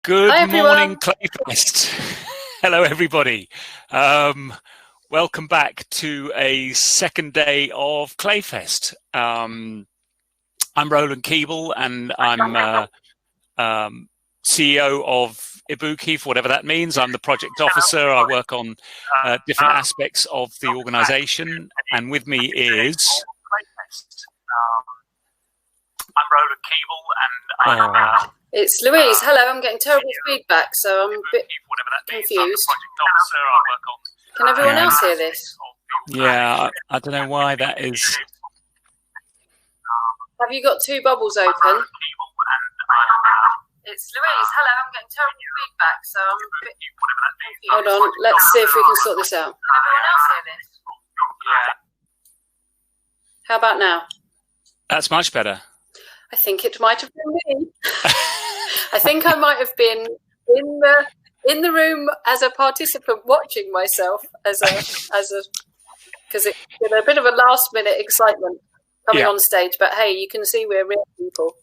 Good Hi, morning, everyone. Clayfest. Hello, everybody. Welcome back to a second day of Clayfest. I'm Roland Keeble, and I'm CEO of Eibuki, for whatever that means. I'm the project officer. I work on different aspects of the organization, and with me is... I'm Roland Keeble, and It's Louise. Hello, I'm getting terrible feedback, so I'm a bit confused. Can everyone else hear this? Yeah, I don't know why that is. Have you got two bubbles open? It's Louise. Hello, I'm getting terrible feedback, so I'm a bit confused. Hold on, let's see if we can sort this out. Can everyone else hear this? How about now? That's much better. I think it might have been me. I think I might have been in the room as a participant watching myself as a because it's been a bit of a last minute excitement coming on stage. But hey, you can see we're real people.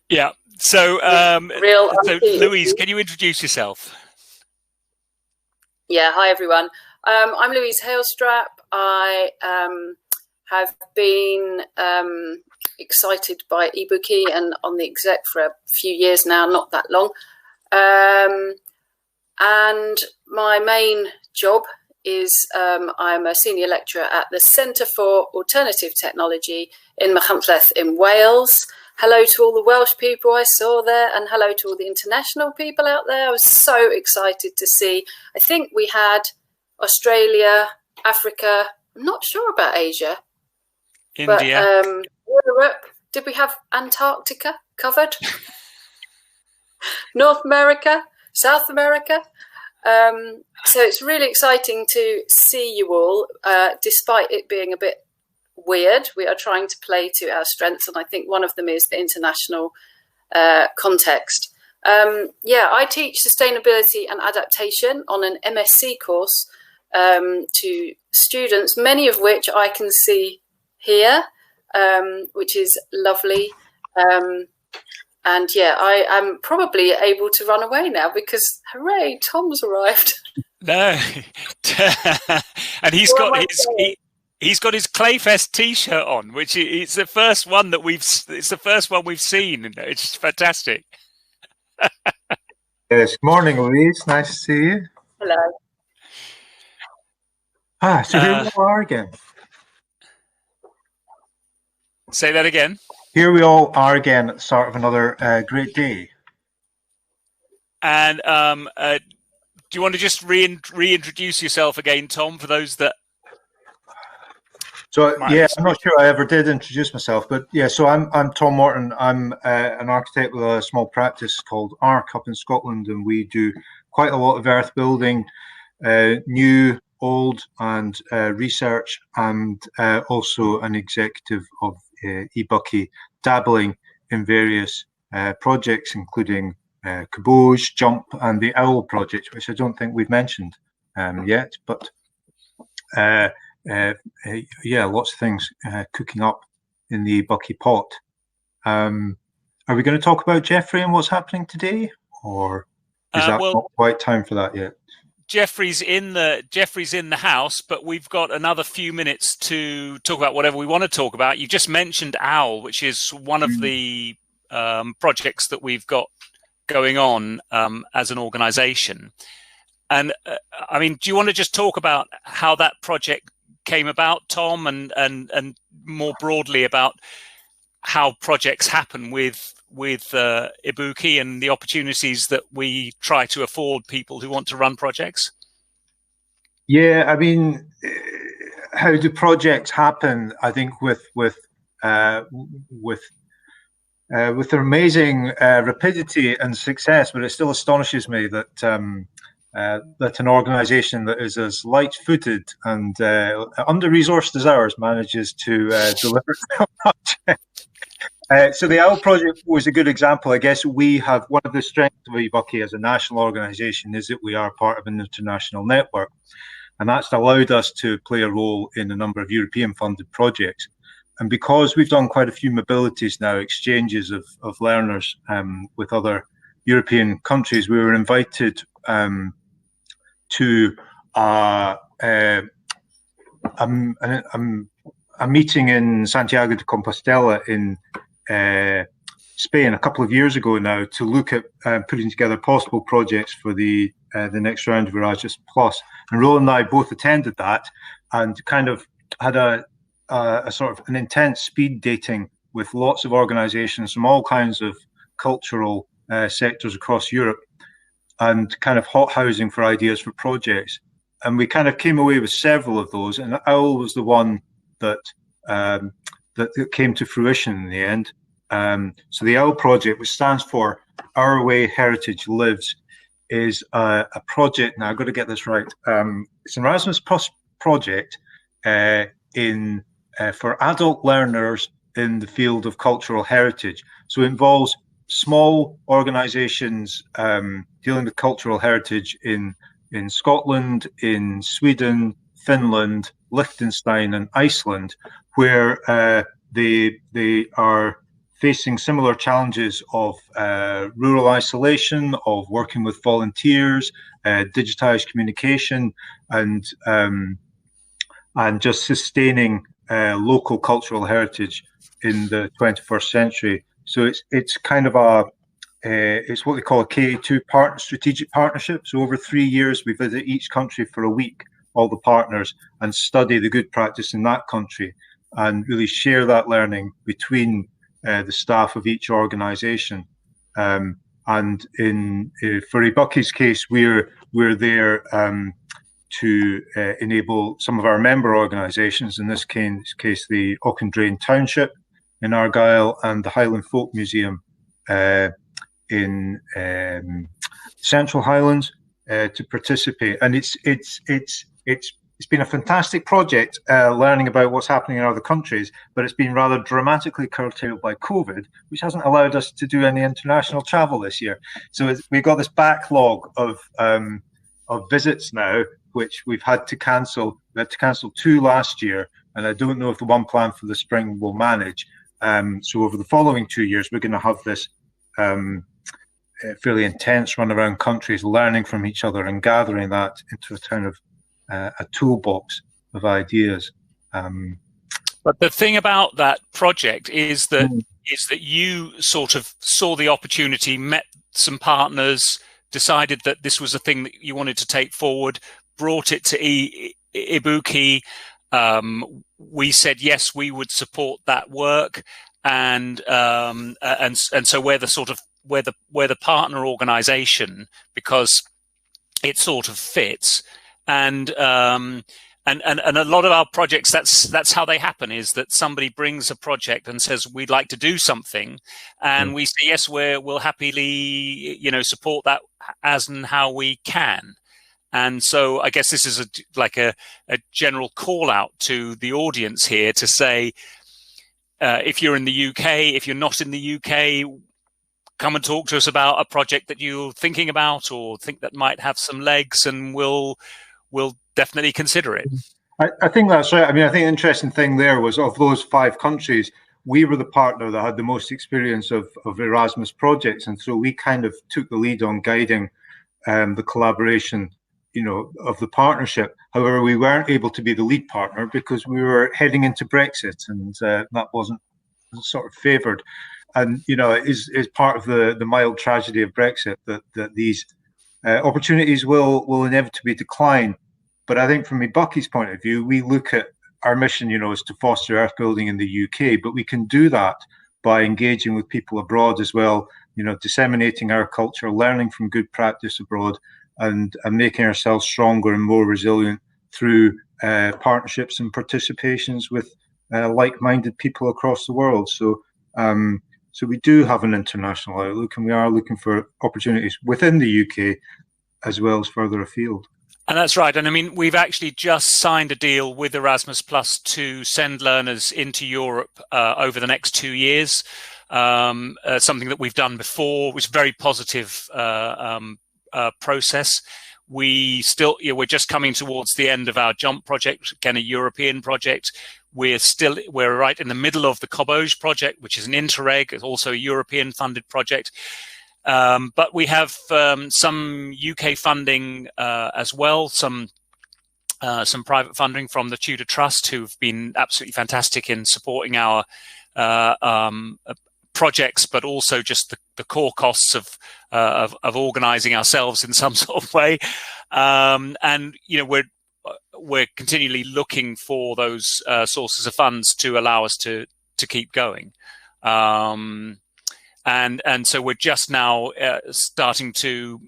Yeah. So, so Louise, can you introduce yourself? Yeah. Hi, everyone. I'm Louise Hailstrap. I have been excited by Eibuki and on the exec for a few years now, not that long. And my main job is I'm a senior lecturer at the Centre for Alternative Technology in Machynlleth in Wales. Hello to all the Welsh people I saw there, and hello to all the international people out there. I was so excited to see. I think we had Australia, Africa, I'm not sure about Asia. India. But, Europe, did we have Antarctica covered? North America, South America. So it's really exciting to see you all, despite it being a bit weird. We are trying to play to our strengths, and I think one of them is the international context. I teach sustainability and adaptation on an MSc course to students, many of which I can see here, which is lovely. And yeah, I am probably able to run away now because, hooray, Tom's arrived. No, and he's got his Clayfest T-shirt on, which it's the first one that we've seen. It's fantastic. Yes, good morning, Louise. Nice to see you. Hello. So here we all are again. Say that again. Here we all are again at the start of another great day. And do you want to just reintroduce yourself again, Tom, for those that... So yeah, I'm not sure I ever did introduce myself, but yeah, so I'm Tom Morton. I'm an architect with a small practice called ARC up in Scotland, and we do quite a lot of earth building, new, old, and research, and also an executive of Eibuki, dabbling in various projects, including Caboose, Jump, and the Owl project, which I don't think we've mentioned yet, but yeah, lots of things cooking up in the Eibuki pot. Are we going to talk about Jeffrey and what's happening today, or is that not quite time for that yet? Jeffrey's in the house, but we've got another few minutes to talk about whatever we want to talk about. You just mentioned OWL, which is one of the projects that we've got going on as an organization. And I mean, do you want to just talk about how that project came about, Tom, and more broadly about how projects happen with Eibuki and the opportunities that we try to afford people who want to run projects? Yeah, I mean, how do projects happen? I think with their amazing rapidity and success, but it still astonishes me that that an organisation that is as light-footed and under-resourced as ours manages to deliver a project. So the OWL project was a good example. I guess we have one of the strengths of Eibuki as a national organisation is that we are part of an international network, and that's allowed us to play a role in a number of European-funded projects. And because we've done quite a few mobilities now, exchanges of learners with other European countries, we were invited to a meeting in Santiago de Compostela in Spain a couple of years ago now to look at putting together possible projects for the next round of Erasmus Plus. And Roland and I both attended that and kind of had a sort of an intense speed dating with lots of organisations from all kinds of cultural sectors across Europe, and kind of hot housing for ideas for projects. And we kind of came away with several of those, and OWL was the one that that came to fruition in the end. So the OWL project, which stands for Our Way Heritage Lives, is a project. Now I've got to get this right. It's an Erasmus Plus project for adult learners in the field of cultural heritage. So it involves small organisations dealing with cultural heritage in Scotland, in Sweden, Finland, Liechtenstein, and Iceland, where they are facing similar challenges of rural isolation, of working with volunteers, digitized communication, and just sustaining local cultural heritage in the 21st century. So it's kind of it's what they call a KA2 strategic partnership. So over 3 years, we visit each country for a week, all the partners, and study the good practice in that country, and really share that learning between the staff of each organisation. And for Eibuki's case, we're there to enable some of our member organisations, in this case the Auchendrane Township in Argyll and the Highland Folk Museum in Central Highlands, to participate. And it's been a fantastic project, learning about what's happening in other countries, but it's been rather dramatically curtailed by COVID, which hasn't allowed us to do any international travel this year. So we've got this backlog of visits now, which we've had to cancel. We had to cancel 2 last year, and I don't know if the one planned for the spring will manage. So over the following 2 years, we're going to have this fairly intense run around countries, learning from each other and gathering that into a kind of a toolbox of ideas. But the thing about that project is that you sort of saw the opportunity, met some partners, decided that this was a thing that you wanted to take forward, brought it to Eibuki. We said yes, we would support that work, and so we're the partner organisation because it sort of fits. And a lot of our projects, that's how they happen, is that somebody brings a project and says, we'd like to do something. And we say, yes, we'll happily, support that as and how we can. And so I guess this is a general call out to the audience here to say, if you're in the UK, if you're not in the UK, come and talk to us about a project that you're thinking about or think that might have some legs, and we'll definitely consider it. I think that's right. I mean, I think the interesting thing there was, of those 5 countries, we were the partner that had the most experience of Erasmus projects. And so we kind of took the lead on guiding the collaboration, of the partnership. However, we weren't able to be the lead partner because we were heading into Brexit, and that wasn't sort of favoured. And, it is part of the mild tragedy of Brexit that these opportunities will inevitably decline. But I think from Eibuki's point of view, we look at our mission, is to foster earth building in the UK, but we can do that by engaging with people abroad as well, disseminating our culture, learning from good practice abroad, and making ourselves stronger and more resilient through partnerships and participations with like-minded people across the world. So we do have an international outlook, and we are looking for opportunities within the UK as well as further afield. And that's right. And I mean, we've actually just signed a deal with Erasmus Plus to send learners into Europe over the next 2 years. Something that we've done before, which is a very positive process. We're just coming towards the end of our JUMP project, again, a European project. We're right in the middle of the Cobauge project, which is an Interreg, also a European funded project. But we have some UK funding as well, some private funding from the Tudor Trust, who've been absolutely fantastic in supporting our projects, but also just the core costs of organising ourselves in some sort of way. And we're continually looking for those sources of funds to allow us to keep going. And so we're just now starting to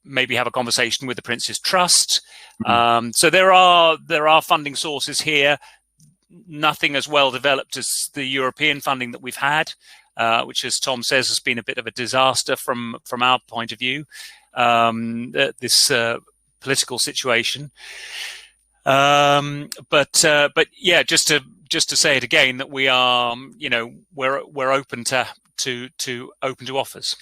maybe have a conversation with the Prince's Trust. So there are funding sources here. Nothing as well developed as the European funding that we've had, which, as Tom says, has been a bit of a disaster from our point of view. This political situation, but yeah, just to say it again, that we are, we're open to offers.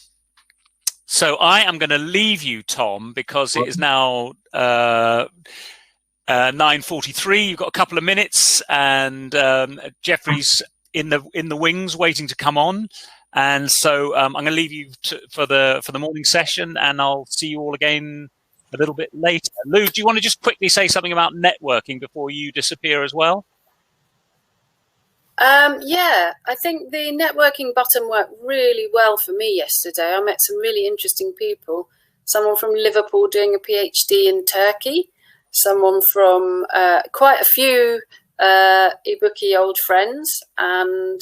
So I am going to leave you, Tom, because it is now 9:43. You've got a couple of minutes, and Jeffrey's in the wings, waiting to come on. And so I'm going to leave you for the morning session, and I'll see you all again a little bit later. Lou, do you want to just quickly say something about networking before you disappear as well? Yeah, I think the networking button worked really well for me yesterday. I met some really interesting people. Someone from Liverpool doing a PhD in Turkey. Someone from quite a few Eibuki old friends, and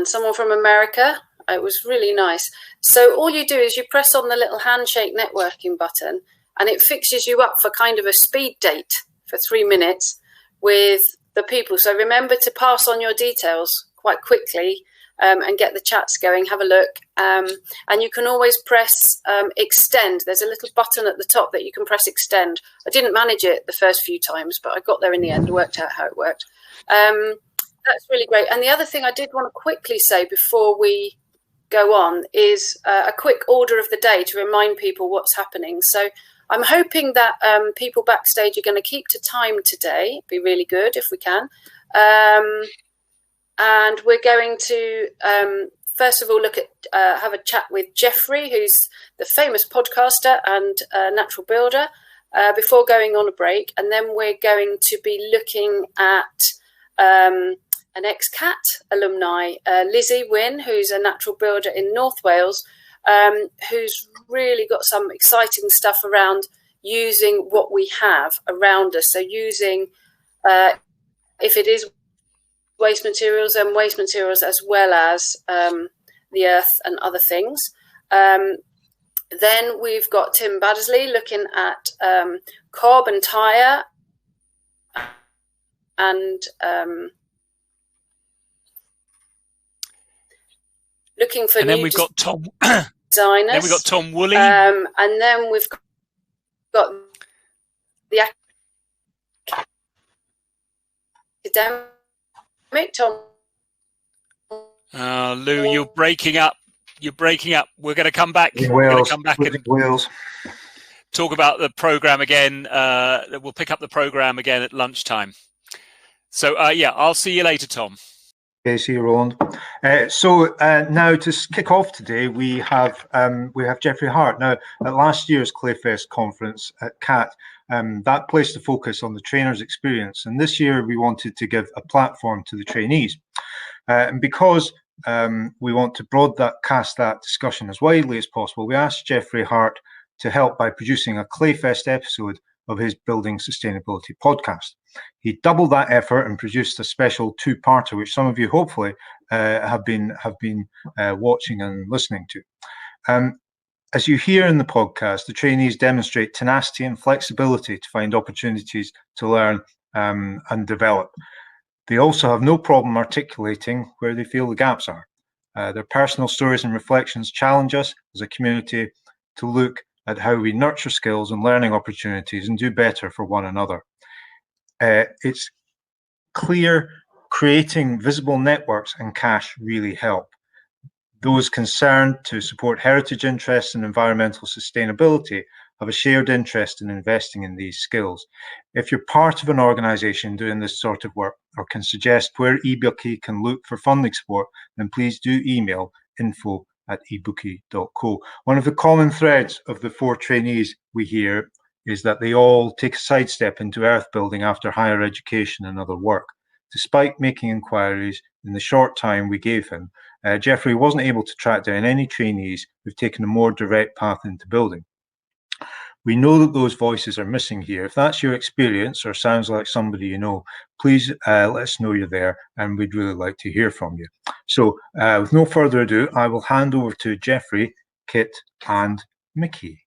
someone from America. It was really nice. So all you do is you press on the little handshake networking button, and it fixes you up for kind of a speed date for 3 minutes with the people. So remember to pass on your details quite quickly and get the chats going. Have a look. And you can always press extend. There's a little button at the top that you can press extend. I didn't manage it the first few times, but I got there in the end, worked out how it worked. That's really great. And the other thing I did want to quickly say before we go on is a quick order of the day to remind people what's happening. So I'm hoping that people backstage are going to keep to time today. Be really good if we can. And we're going to, first of all, look at have a chat with Jeffrey, who's the famous podcaster and natural builder, before going on a break. And then we're going to be looking at an ex-CAT alumni, Lizzie Wynne, who's a natural builder in North Wales, who's really got some exciting stuff around using what we have around us. So using, if it is waste materials, and waste materials as well as the earth and other things. Then we've got Tim Baddesley looking at cob and tyre and looking for. And then we've got Tom designers. Then we've got Tom Woolley. And then we've got the academic Tom. Lou, you're breaking up. You're breaking up. We're going to come back. We're going to come back and Wales. Talk about the program again. We'll pick up the program again at lunchtime. So yeah, I'll see you later, Tom. Okay, see you, Roland. So now to kick off today, we have Jeffrey Hart. Now, at last year's Clayfest conference at CAT, that placed the focus on the trainer's experience, and this year we wanted to give a platform to the trainees. And because we want to broadcast that discussion as widely as possible, we asked Jeffrey Hart to help by producing a Clayfest episode of his Building Sustainability podcast. He doubled that effort and produced a special two-parter, which some of you hopefully have been watching and listening to. As you hear in the podcast, the trainees demonstrate tenacity and flexibility to find opportunities to learn and develop. They also have no problem articulating where they feel the gaps are. Their personal stories and reflections challenge us as a community to look at how we nurture skills and learning opportunities and do better for one another. It's clear creating visible networks and cash really help. Those concerned to support heritage interests and environmental sustainability have a shared interest in investing in these skills. If you're part of an organisation doing this sort of work or can suggest where Eibuki can look for funding support, then please do email eibuki.co. One of the common threads of the 4 trainees we hear is that they all take a sidestep into earth building after higher education and other work. Despite making inquiries in the short time we gave him, Jeffrey wasn't able to track down any trainees who've taken a more direct path into building. We know that those voices are missing here. If that's your experience or sounds like somebody you know, please let us know you're there, and we'd really like to hear from you. So with no further ado, I will hand over to Jeffrey, Kit and Mickey.